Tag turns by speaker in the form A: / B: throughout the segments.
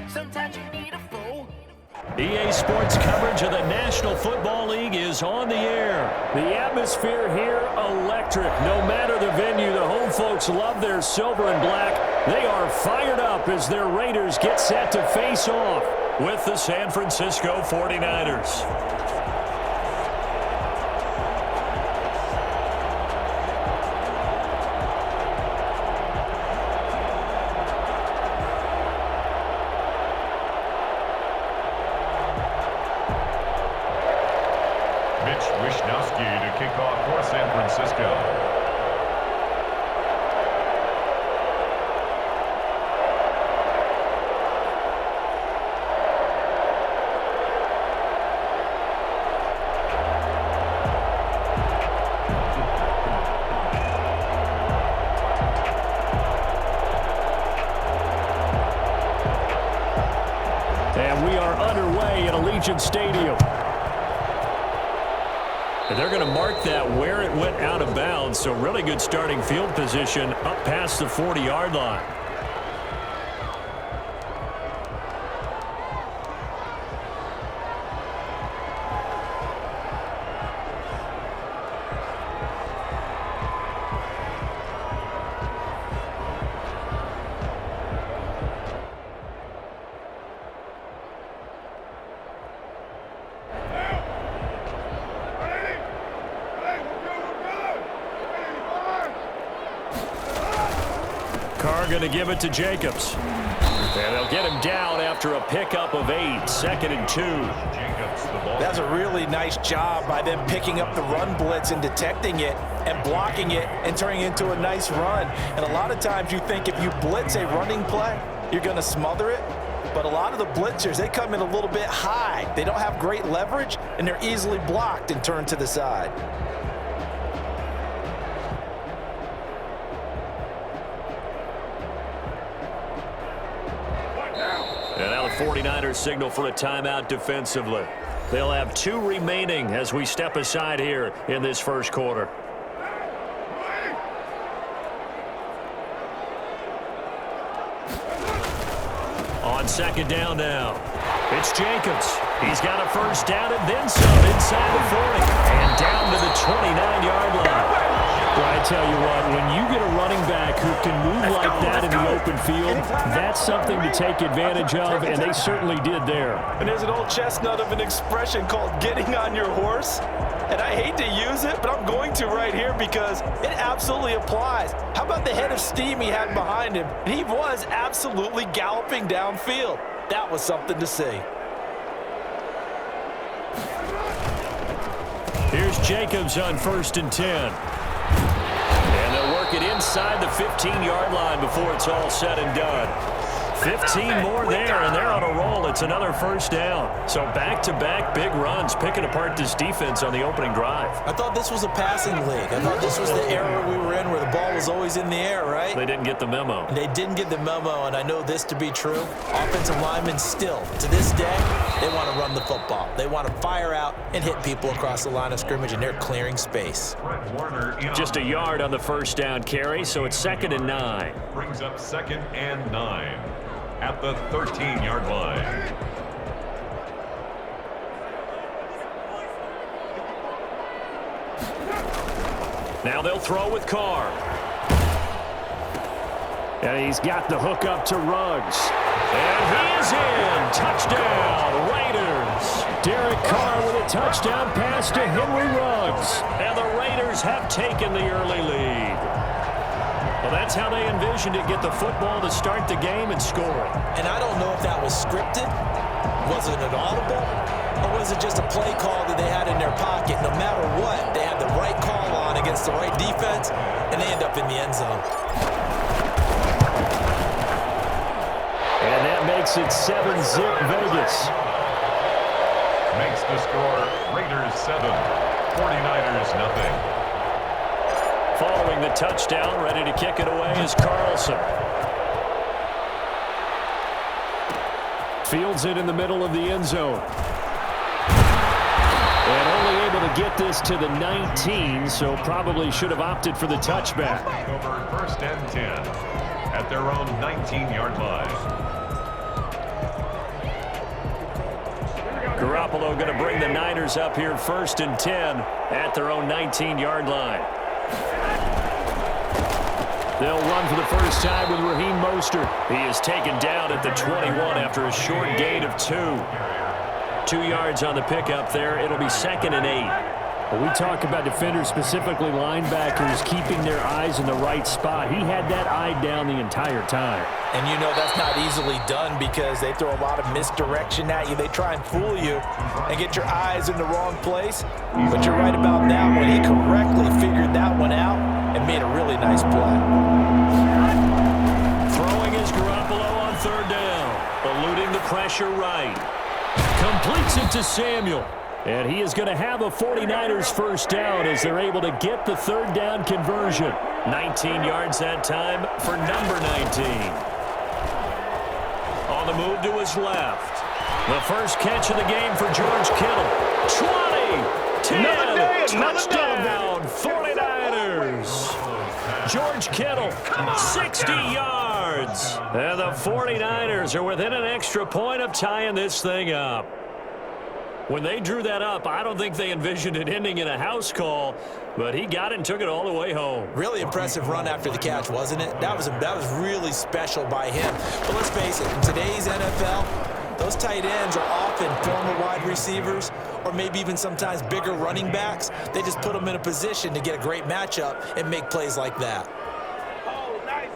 A: Sometimes you need a fool.
B: EA Sports coverage of the National Football League is on the air. The atmosphere here, electric. No matter the venue, the home folks love their silver and black. They are fired up as their Raiders get set to face off with the San Francisco 49ers.
C: to kick off for San Francisco.
B: Stadium. And they're going to mark that where it went out of bounds, so really good starting field position up past the 40-yard line. Going to give it to Jacobs. And they'll get him down after a pickup of 8, 2nd and 2.
D: That's a really nice job by them picking up the run blitz and detecting it and blocking it and turning it into a nice run. And a lot of times you think if you blitz a running play, you're going to smother it. But a lot of the blitzers, they come in a little bit high. They don't have great leverage, and they're easily blocked and turned to the side.
B: And now the 49ers signal for a timeout defensively. They'll have 2 remaining as we step aside here in this first quarter. On 2nd down now. It's Jacobs. He's got a first down and then some inside the 40. And down to the 29-yard line. Well, I tell you what, when you get a running back who can move like that in the open field, that's something to take advantage of, and they certainly did there.
D: And there's an old chestnut of an expression called getting on your horse. And I hate to use it, but I'm going to right here because it absolutely applies. How about the head of steam he had behind him? And he was absolutely galloping downfield. That was something to see.
B: Here's Jacobs on 1st and 10. And they'll work it inside the 15-yard line before it's all said and done. 15 more there, and they're on a roll. It's another first down. So back-to-back big runs, picking apart this defense on the opening drive.
D: I thought this was a passing league. I thought this was the era we were in where the ball was always in the air, right?
B: They didn't get the memo.
D: And they didn't get the memo, and I know this to be true. Offensive linemen still, to this day, they want to run the football. They want to fire out and hit people across the line of scrimmage, and they're clearing space.
B: Just a yard on the first down carry, so it's 2nd and 9.
C: Brings up 2nd and 9. At the 13-yard line.
B: Now they'll throw with Carr. And he's got the hook up to Ruggs. And he is in. Touchdown, Raiders. Derek Carr with a touchdown pass to Henry Ruggs. And the Raiders have taken the early lead. Well, that's how they envisioned it, get the football to start the game and score it.
D: And I don't know if that was scripted. Was it an audible? Or was it just a play call that they had in their pocket? No matter what, they had the right call on against the right defense, and they end up in the end zone.
B: And that makes it 7-zip Vegas.
C: Makes the score Raiders 7, 49ers nothing.
B: Following the touchdown, ready to kick it away is Carlson. Fields it in the middle of the end zone. And only able to get this to the 19, so probably should have opted for the touchback.
C: Over 1st and 10 at their own 19-yard line.
B: Garoppolo going to bring the Niners up here 1st and 10 at their own 19-yard line. They'll run for the first time with Raheem Mostert. He is taken down at the 21 after a short gain of 2. 2 yards on the pickup there. It'll be 2nd and 8.
A: When we talk about defenders, specifically linebackers, keeping their eyes in the right spot, he had that eye down the entire time.
D: And you know that's not easily done because they throw a lot of misdirection at you. They try and fool you and get your eyes in the wrong place. But you're right about that one. He correctly figured that one out and made a really nice play.
B: Throwing is Garoppolo on 3rd down. Eluding the pressure right. Completes it to Samuel. And he is going to have a 49ers first down as they're able to get the 3rd down conversion. 19 yards that time for number 19. On the move to his left. The first catch of the game for George Kittle. 20, 10, touchdown, 49ers. George Kittle, 60 yards. And the 49ers are within an extra point of tying this thing up. When they drew that up, I don't think they envisioned it ending in a house call, but he got it and took it all the way home.
D: Really impressive run after the catch, wasn't it? That was really special by him. But let's face it, in today's NFL, those tight ends are often former wide receivers or maybe even sometimes bigger running backs. They just put them in a position to get a great matchup and make plays like that.
E: Oh, nice.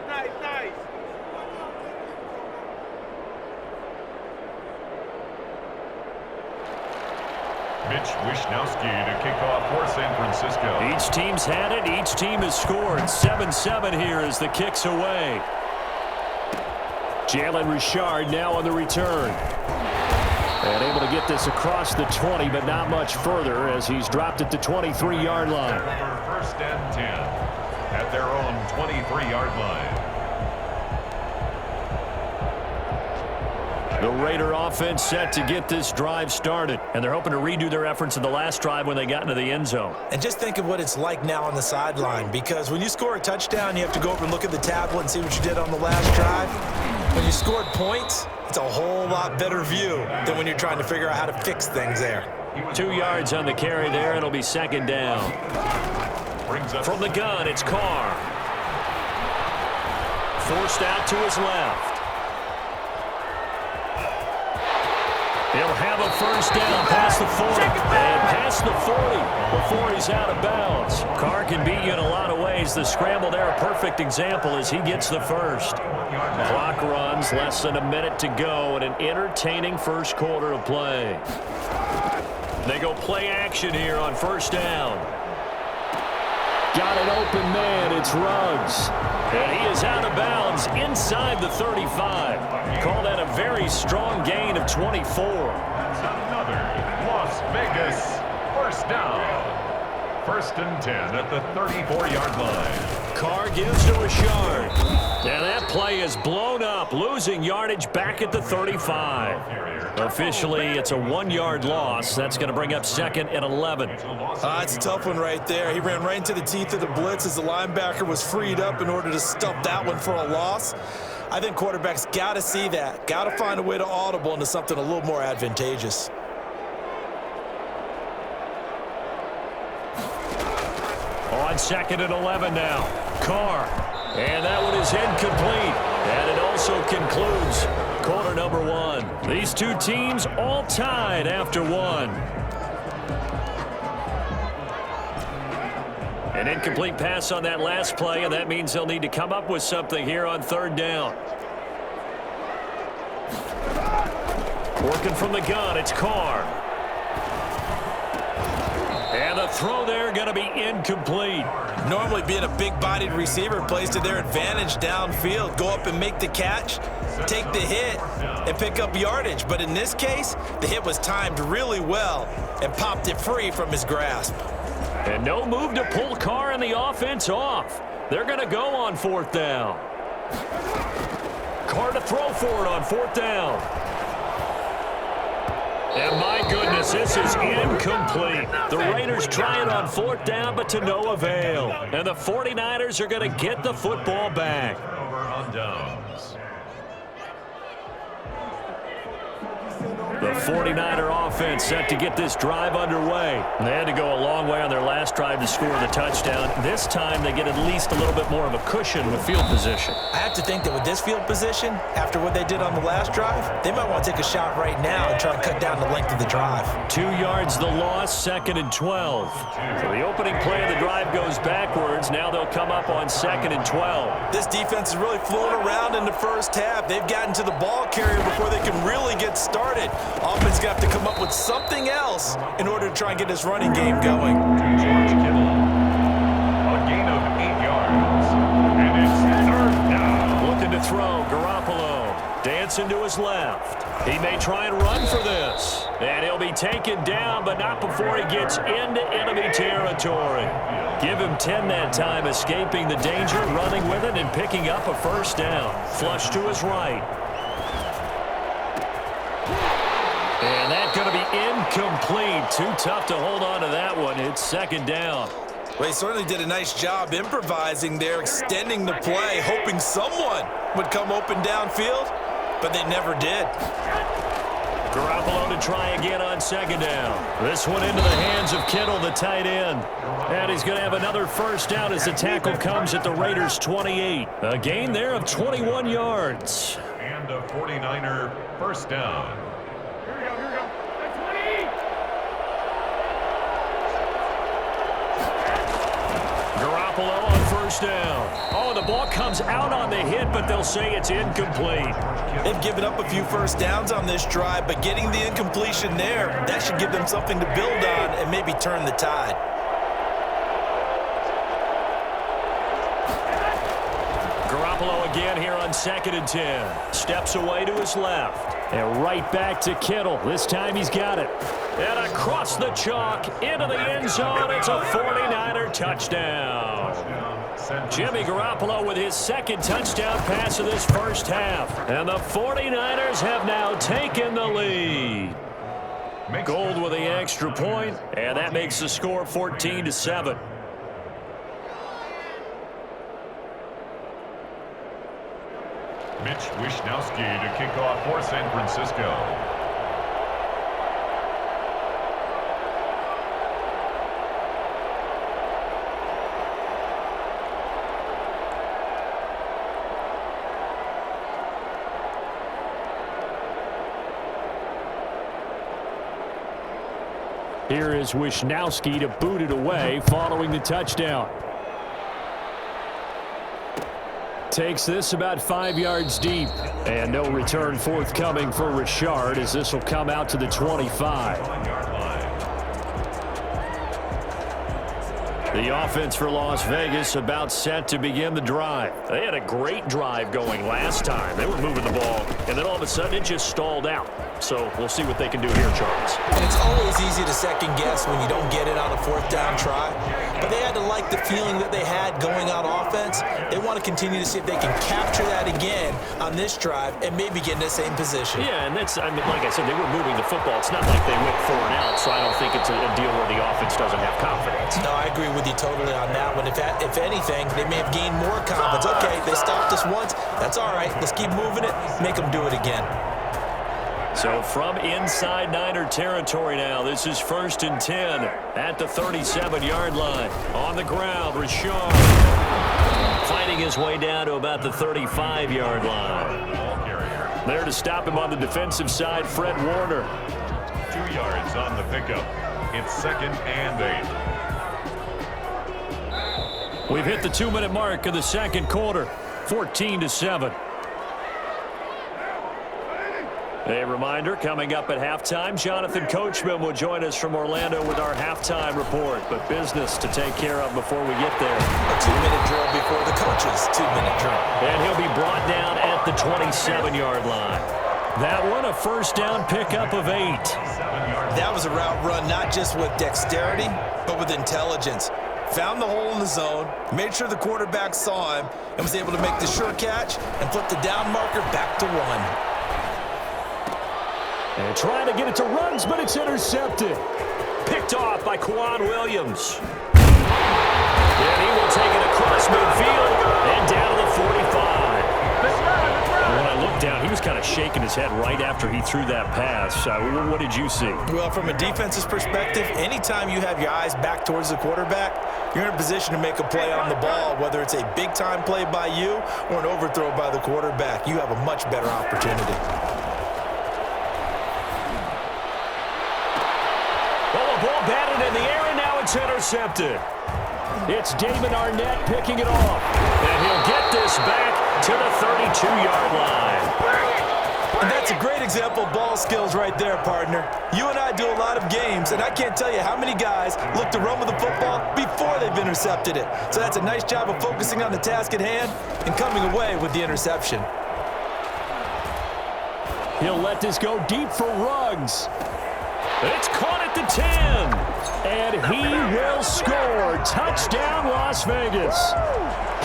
C: Mitch Wishnowsky to kick off for San Francisco.
B: Each team's had it. Each team has scored. 7-7 here as the kick's away. Jalen Richard now on the return. And able to get this across the 20, but not much further as he's dropped it to 23-yard line.
C: For 1st and 10 at their own 23-yard line.
B: The Raider offense set to get this drive started, and they're hoping to redo their efforts in the last drive when they got into the end zone.
D: And just think of what it's like now on the sideline, because when you score a touchdown, you have to go over and look at the tablet and see what you did on the last drive. When you scored points, it's a whole lot better view than when you're trying to figure out how to fix things there.
B: 2 yards on the carry there. It'll be 2nd down. From the gun, it's Carr. Forced out to his left. He'll have a first down past the 40 and past the 40 before he's out of bounds. Carr can beat you in a lot of ways. The scramble there, a perfect example as he gets the first. Clock runs, less than a minute to go, and an entertaining first quarter of play. They go play action here on 1st down. Got an open man, it's Ruggs. And he is out of bounds inside the 35. Call that a very strong gain of 24.
C: That's another Las Vegas first down. 1st and 10 at the 34-yard line.
B: Carr gives to Richard. And that play is blown up, losing yardage back at the 35. Officially, it's a 1-yard loss. That's going to bring up 2nd and 11.
D: It's a tough one right there. He ran right into the teeth of the blitz as the linebacker was freed up in order to stuff that one for a loss. I think quarterbacks got to see that. Got to find a way to audible into something a little more advantageous.
B: On 2nd and 11 now. Carr. And that one is incomplete. And it also concludes quarter number 1. These two teams all tied after 1. An incomplete pass on that last play, and that means they'll need to come up with something here on 3rd down. Working from the gun, it's Carr. And the throw there going to be incomplete.
D: Normally being a big-bodied receiver plays to their advantage downfield. Go up and make the catch, take the hit, and pick up yardage. But in this case, the hit was timed really well and popped it free from his grasp.
B: And no move to pull Carr and the offense off. They're going to go on 4th down. Carr to throw for it on 4th down. And my goodness, this is incomplete. The Raiders try it on 4th down, but to no avail. And the 49ers are going to get the football back. The 49er offense set to get this drive underway. They had to go a long way on their last drive to score the touchdown. This time they get at least a little bit more of a cushion with field position.
D: I have to think that with this field position, after what they did on the last drive, they might want to take a shot right now and try and cut down the length of the drive.
B: 2 yards the loss, 2nd and 12. So the opening play of the drive goes backwards. Now they'll come up on 2nd and 12.
D: This defense is really flown around in the first half. They've gotten to the ball carrier before they can really get started. Offense going to have to come up with something else in order to try and get this running game going.
C: George Kittle. A gain of 8 yards. And it's 3rd down.
B: Looking to throw, Garoppolo. Dancing to his left. He may try and run for this. And he'll be taken down, but not before he gets into enemy territory. Give him 10 that time, escaping the danger, running with it, and picking up a first down. Flush to his right. And that's going to be incomplete. Too tough to hold on to that one. It's 2nd down.
D: Well, he certainly did a nice job improvising there, extending the play, hoping someone would come open downfield, but they never did.
B: Garoppolo to try again on 2nd down. This one into the hands of Kittle, the tight end. And he's going to have another first down as the tackle comes at the Raiders' 28. A gain there of 21 yards.
C: And a 49er first down.
B: Garoppolo on first down. Oh, the ball comes out on the hit, but they'll say it's incomplete.
D: They've given up a few first downs on this drive, but getting the incompletion there, that should give them something to build on and maybe turn the tide.
B: Garoppolo again here on 2nd and 10. Steps away to his left. And right back to Kittle. This time he's got it. And across the chalk into the end zone. It's a 49er touchdown. Jimmy Garoppolo with his 2nd touchdown pass of this first half. And the 49ers have now taken the lead. Gold with the extra point, and that makes the score 14-7.
C: Mitch Wishnowsky to kick off for San Francisco.
A: Here is Wishnowsky to boot it away following the touchdown. Takes this about 5 yards deep. And no return forthcoming for Richard as this will come out to the 25. The offense for Las Vegas about set to begin the drive. They had a great drive going last time. They were moving the ball, and then all of a sudden it just stalled out. So we'll see what they can do here, Charles.
D: And it's always easy to second guess when you don't get it on a 4th down try. But they had to like the feeling that they had going on offense. They want to continue to see if they can capture that again on this drive and maybe get in the same position.
B: Yeah, and that's, I mean, like I said, they were moving the football. It's not like they went 4 and out, so I don't think it's a deal where the offense doesn't have confidence.
D: No, I agree with you totally on that one. If anything, they may have gained more confidence. Okay, they stopped us once. That's all right. Let's keep moving it. Make them do it again.
B: So from inside Niner territory now, this is 1st and 10 at the 37-yard line. On the ground, Richard fighting his way down to about the 35-yard line. There to stop him on the defensive side, Fred Warner.
C: 2 yards on the pickup. It's 2nd and 8.
A: We've hit the 2-minute mark of the second quarter, 14-7.
B: A reminder, coming up at halftime, Jonathan Coachman will join us from Orlando with our halftime report. But business to take care of before we get there.
D: A 2-minute drill before the coaches' 2-minute drill.
B: And he'll be brought down at the 27-yard line. That one, a first down pickup of 8.
D: That was a route run not just with dexterity, but with intelligence. Found the hole in the zone, made sure the quarterback saw him, and was able to make the sure catch and flip the down marker back to 1.
A: And trying to get it to runs, but it's intercepted.
B: Picked off by Quan Williams. And he will take it across midfield and down to the 45. And when I looked down, he was kind of shaking his head right after he threw that pass. What did you see?
D: Well, from a defense's perspective, anytime you have your eyes back towards the quarterback, you're in a position to make a play on the ball, whether it's a big-time play by you or an overthrow by the quarterback. You have a much better opportunity.
B: Well, the ball batted in the air, and now it's intercepted. It's Damon Arnett picking it off. And he'll get this back to the 32-yard line.
D: And that's a great example of ball skills right there, partner. You and I do a lot of games, and I can't tell you how many guys look to run with the football before they've intercepted it. So that's a nice job of focusing on the task at hand and coming away with the interception.
B: He'll let this go deep for Ruggs. It's caught at the 10. And he will score. Touchdown, Las Vegas.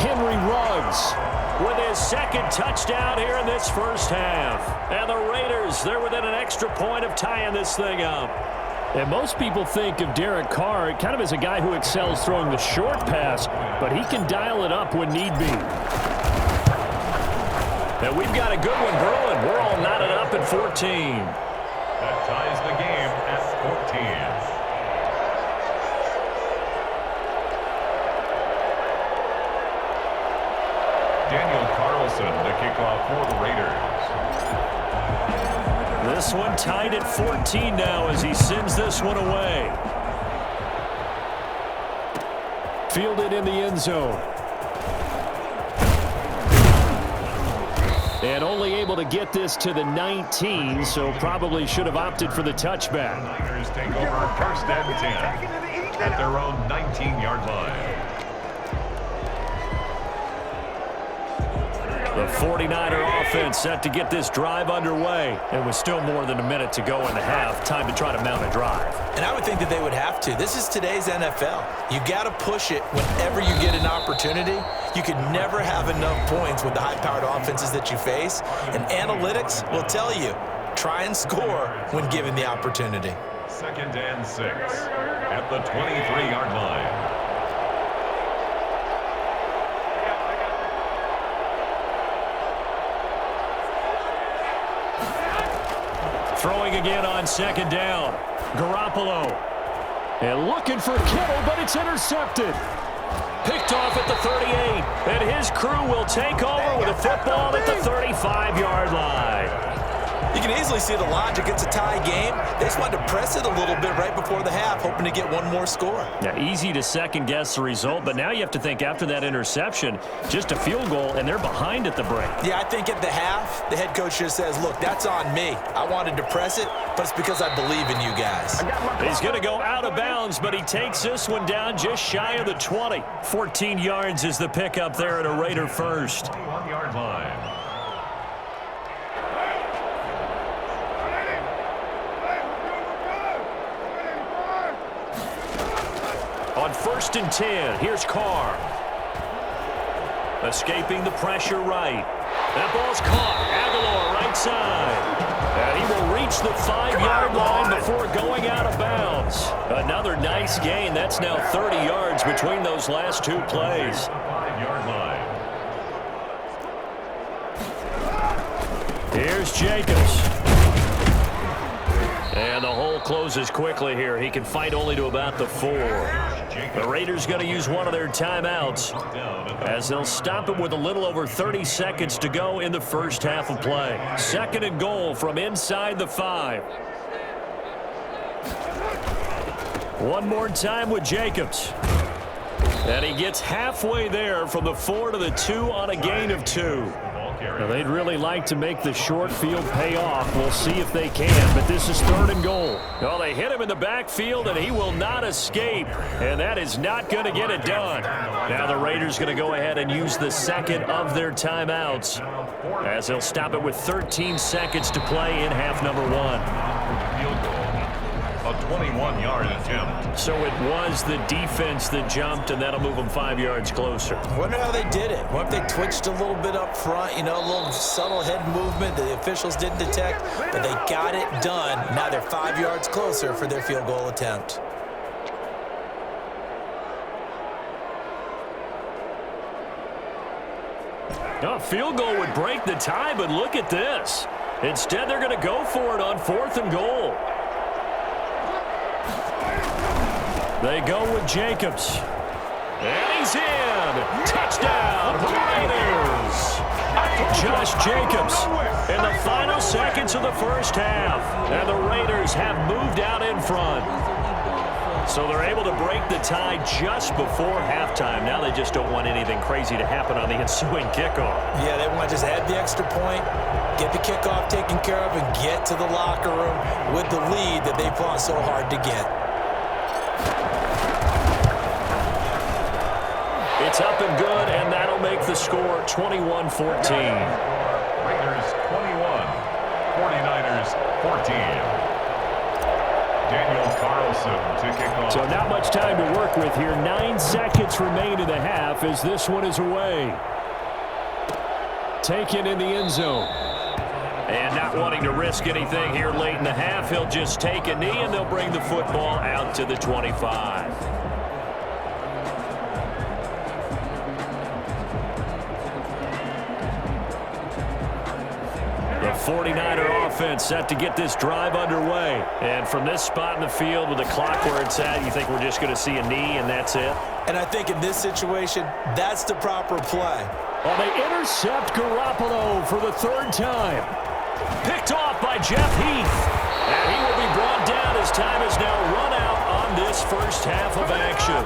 B: Henry Ruggs with his second touchdown here in this first half. And the Raiders, they're within an extra point of tying this thing up. And most people think of Derek Carr kind of as a guy who excels throwing the short pass, but he can dial it up when need be. And we've got a good one brewing. We're all knotted up at 14.
C: That ties the game at 14. Daniel Carlson to kick off for the Raiders.
B: This one tied at 14 now as he sends this one away. Fielded in the end zone. And only able to get this to the 19, so probably should have opted for the touchback.
C: Niners take over first and 10 at their own 19-yard line.
B: The 49er offense set to get this drive underway. And with still more than a minute to go in the half, time to try to mount a drive.
D: And I would think that they would have to. This is today's NFL. You got to push it whenever you get an opportunity. You can never have enough points with the high-powered offenses that you face. And analytics will tell you, try and score when given the opportunity.
C: 2nd and 6 at the 23-yard line.
B: Throwing again on 2nd down. Garoppolo. And looking for Kittle, but it's intercepted. Picked off at the 38. And his crew will take over with a football at the 35-yard line.
D: You can easily see the logic. It's a tie game. They just wanted to press it a little bit right before the half, hoping to get one more score.
B: Yeah, easy to second-guess the result, but now you have to think after that interception, just a field goal, and they're behind at the break.
D: Yeah, I think at the half, the head coach just says, look, that's on me. I wanted to press it, but it's because I believe in you guys.
B: He's going to go out of bounds, but he takes this one down just shy of the 20. 14 yards is the pickup there at a Raider first.
C: 21-yard line.
B: On 1st and 10, here's Carr. Escaping the pressure right. That ball's caught. Aguilar right side. And he will reach the 5-yard line before going out of bounds. Another nice gain. That's now 30 yards between those last two plays.
C: 5-yard line.
B: Here's Jacobs. And the hole closes quickly here. He can fight only to about the 4. The Raiders going to use one of their timeouts as they'll stop it with a little over 30 seconds to go in the first half of play. 2nd and goal from inside the 5. One more time with Jacobs. And he gets halfway there from the 4 to the 2 on a gain of 2. Now, they'd really like to make the short field pay off. We'll see if they can, but this is 3rd and goal. Well, they hit him in the backfield, and he will not escape, and that is not going to get it done. Now the Raiders going to go ahead and use the 2nd of their timeouts as they'll stop it with 13 seconds to play in half number 1.
C: Field goal. A 21-yard attempt.
B: So it was the defense that jumped, and that'll move them 5 yards closer.
D: Wonder how they did it. What if they twitched a little bit up front, a little subtle head movement that the officials didn't detect, but they got it done. Now they're 5 yards closer for their field goal attempt.
A: A field goal would break the tie, but look at this. Instead, they're going to go for it on 4th and goal. They go with Jacobs. And he's in. Touchdown, Raiders. Josh Jacobs in the final seconds of the first half. And the Raiders have moved out in front. So they're able to break the tie just before halftime. Now they just don't want anything crazy to happen on the ensuing kickoff.
D: Yeah, they want to just add the extra point, get the kickoff taken care of, and get to the locker room with the lead that they fought so hard to get.
A: It's up and good, and that'll make the score 21-14.
C: Raiders 21, 49ers 14. Daniel Carlson to kick off.
B: So not much time to work with here. 9 seconds remain in the half as this one is away. Taken in the end zone.
A: And not wanting to risk anything here late in the half, he'll just take a knee, and they'll bring the football out to the 25. The 49er offense set to get this drive underway. And from this spot in the field with the clock where it's at, you think we're just going to see a knee and that's it?
D: And I think in this situation, that's the proper play.
B: Well, they intercept Garoppolo for the 3rd time.
A: Picked off by Jeff Heath. And he will be brought down as time is now run out on this first half of action.